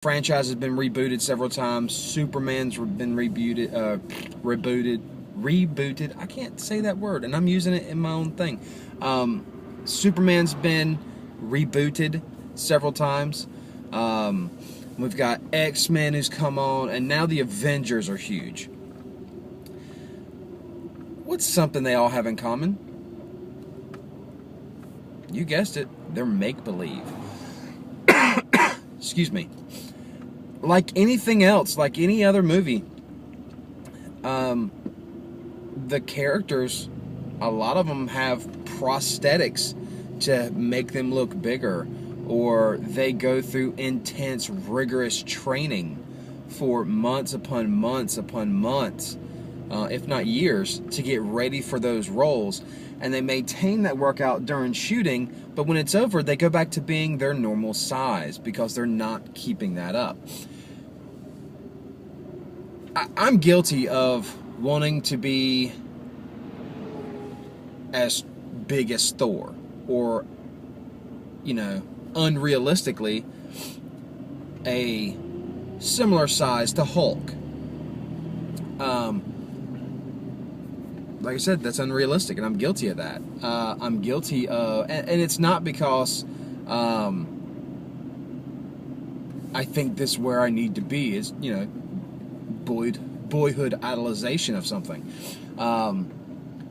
franchise has been rebooted several times. Superman's been rebooted. I can't say that word, and I'm using it in my own thing. Superman's been rebooted several times. We've got X-Men who's come on, and now the Avengers are huge. What's something they all have in common? You guessed it, they're make-believe. Excuse me. Like anything else, like any other movie, the characters, a lot of them have prosthetics to make them look bigger, or they go through intense, rigorous training for months upon months upon months, if not years, to get ready for those roles. And they maintain that workout during shooting, but when it's over, they go back to being their normal size because they're not keeping that up. I'm guilty of wanting to be as big as Thor, or, unrealistically, a similar size to Hulk. Like I said, that's unrealistic, and I'm guilty of that. I'm guilty of, and it's not because I think this is where I need to be. Is boyhood idolization of something.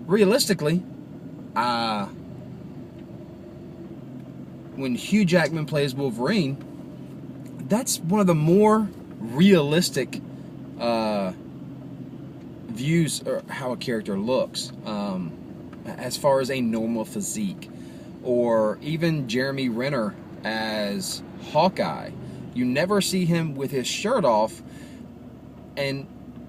Realistically, when Hugh Jackman plays Wolverine, that's one of the more realistic views of how a character looks, as far as a normal physique. Or even Jeremy Renner as Hawkeye. You never see him with his shirt off, and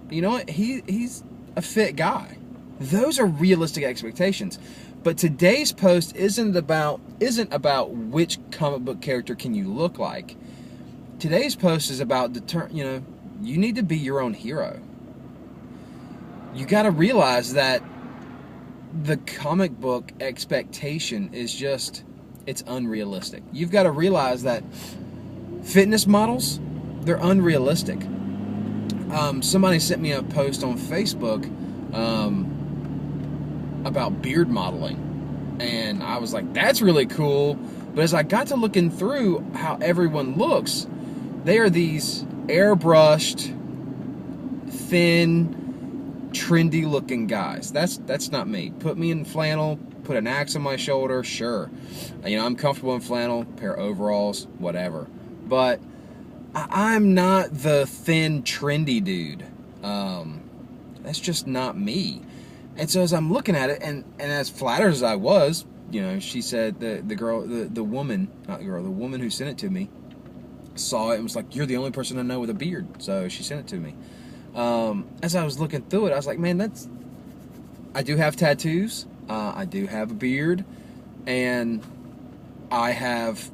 you know what? He's a fit guy. Those are realistic expectations. But today's post isn't about which comic book character can you look like. Today's post is about you need to be your own hero. You got to realize that the comic book expectation is it's unrealistic. You've got to realize that fitness models, they're unrealistic. Somebody sent me a post on Facebook about beard modeling, and I was like, that's really cool. But as I got to looking through how everyone looks, they are these airbrushed, thin, trendy looking guys. That's not me. Put me in flannel, put an axe on my shoulder, sure. I'm comfortable in flannel, pair of overalls, whatever. But I'm not the thin, trendy dude. That's just not me. And so as I'm looking at it, and as flattered as I was, she said, the woman who sent it to me saw it and was like, you're the only person I know with a beard. So she sent it to me. As I was looking through it, I was like, man, I do have tattoos. I do have a beard. And I have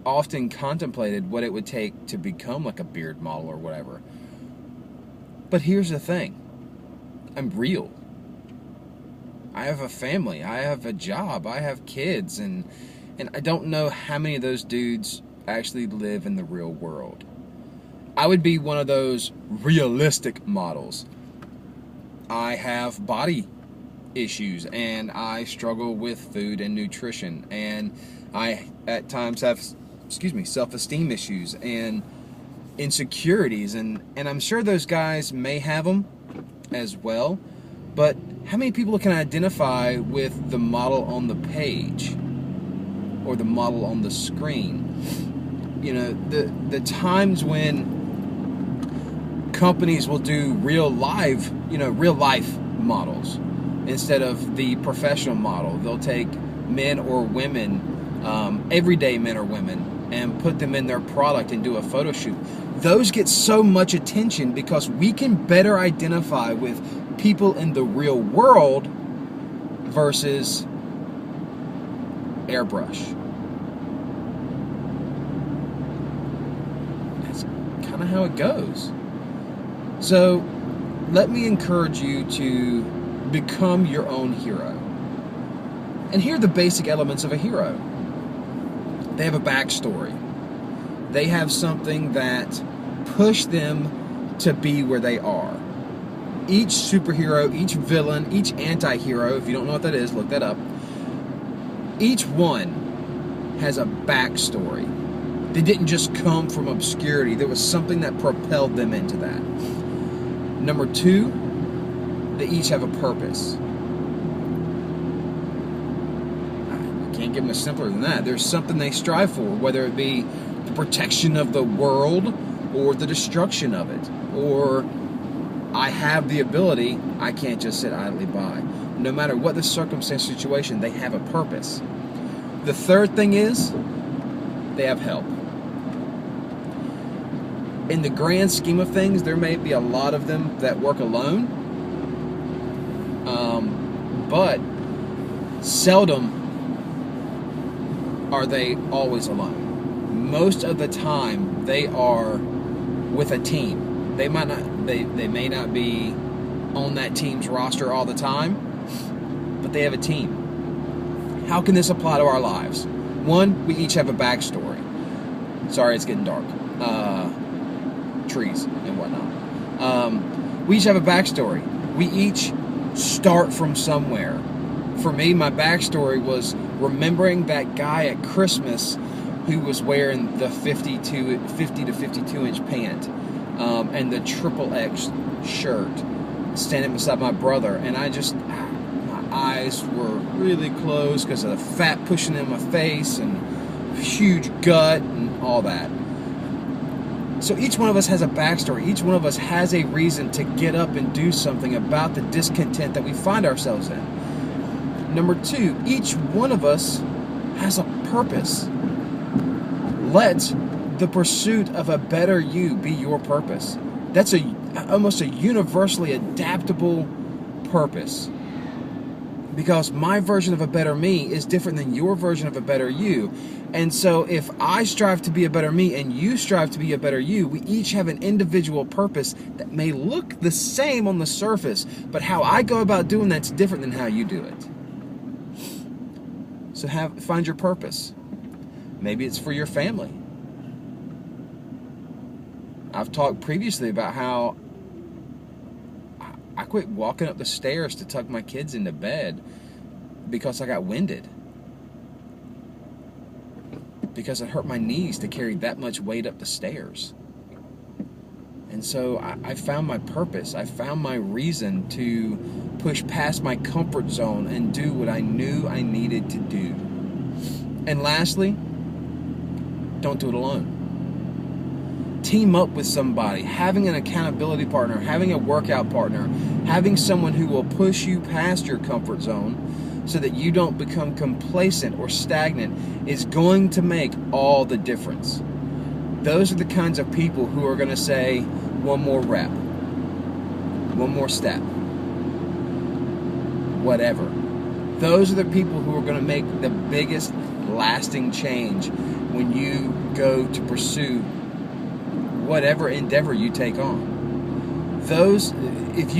often contemplated what it would take to become like a beard model or whatever. But here's the thing. I'm real. I have a family. I have a job. I have kids. And I don't know how many of those dudes actually live in the real world. I would be one of those realistic models. I have body issues, and I struggle with food and nutrition, and I at times have self-esteem issues and insecurities, and I'm sure those guys may have them as well. But how many people can identify with the model on the page or the model on the screen? The times when companies will do real life models instead of the professional model. They'll take men or women, everyday men or women, and put them in their product and do a photo shoot. Those get so much attention because we can better identify with people in the real world versus airbrush. That's kind of how it goes. So let me encourage you to become your own hero. And here are the basic elements of a hero. They have a backstory. they have something that pushed them to be where they are. Each superhero, each villain, each anti-hero, if you don't know what that is, look that up. Each one has a backstory. They didn't just come from obscurity. There was something that propelled them into that. Number two, they each have a purpose. I can't get much simpler than that. There's something they strive for, whether it be the protection of the world or the destruction of it, or I have the ability, I can't just sit idly by. No matter what the circumstance, situation, they have a purpose. The third thing is, they have help. In the grand scheme of things, there may be a lot of them that work alone, but seldom are they always alone. Most of the time, they are with a team. They may not be on that team's roster all the time, but they have a team. How can this apply to our lives? One, we each have a backstory. Sorry, it's getting dark. Trees and whatnot. We each have a backstory. We each start from somewhere. For me, my backstory was remembering that guy at Christmas who was wearing the 50 to 52 inch pant and the XXX shirt, standing beside my brother, and my eyes were really closed because of the fat pushing in my face and huge gut and all that. So each one of us has a backstory. Each one of us has a reason to get up and do something about the discontent that we find ourselves in. Number two, each one of us has a purpose. Let the pursuit of a better you be your purpose. That's almost a universally adaptable purpose. Because my version of a better me is different than your version of a better you. And so if I strive to be a better me and you strive to be a better you, we each have an individual purpose that may look the same on the surface, but how I go about doing that's different than how you do it. So find your purpose. Maybe it's for your family. I've talked previously about how I quit walking up the stairs to tuck my kids into bed because I got winded. Because it hurt my knees to carry that much weight up the stairs. And so I found my purpose. I found my reason to push past my comfort zone and do what I knew I needed to do. And lastly, don't do it alone. Team up with somebody, having an accountability partner, having a workout partner, having someone who will push you past your comfort zone so that you don't become complacent or stagnant is going to make all the difference. Those are the kinds of people who are going to say, one more rep, one more step, whatever. Those are the people who are going to make the biggest lasting change when you go to pursue whatever endeavor you take on. If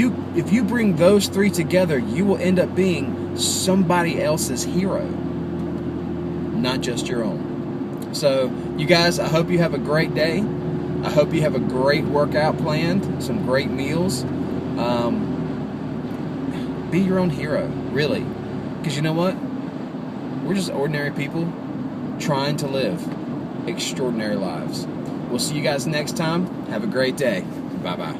you bring those three together, you will end up being somebody else's hero, not just your own. So, you guys, I hope you have a great day. I hope you have a great workout planned, some great meals. Be your own hero, really. Because you know what? We're just ordinary people trying to live extraordinary lives. We'll see you guys next time. Have a great day. Bye-bye.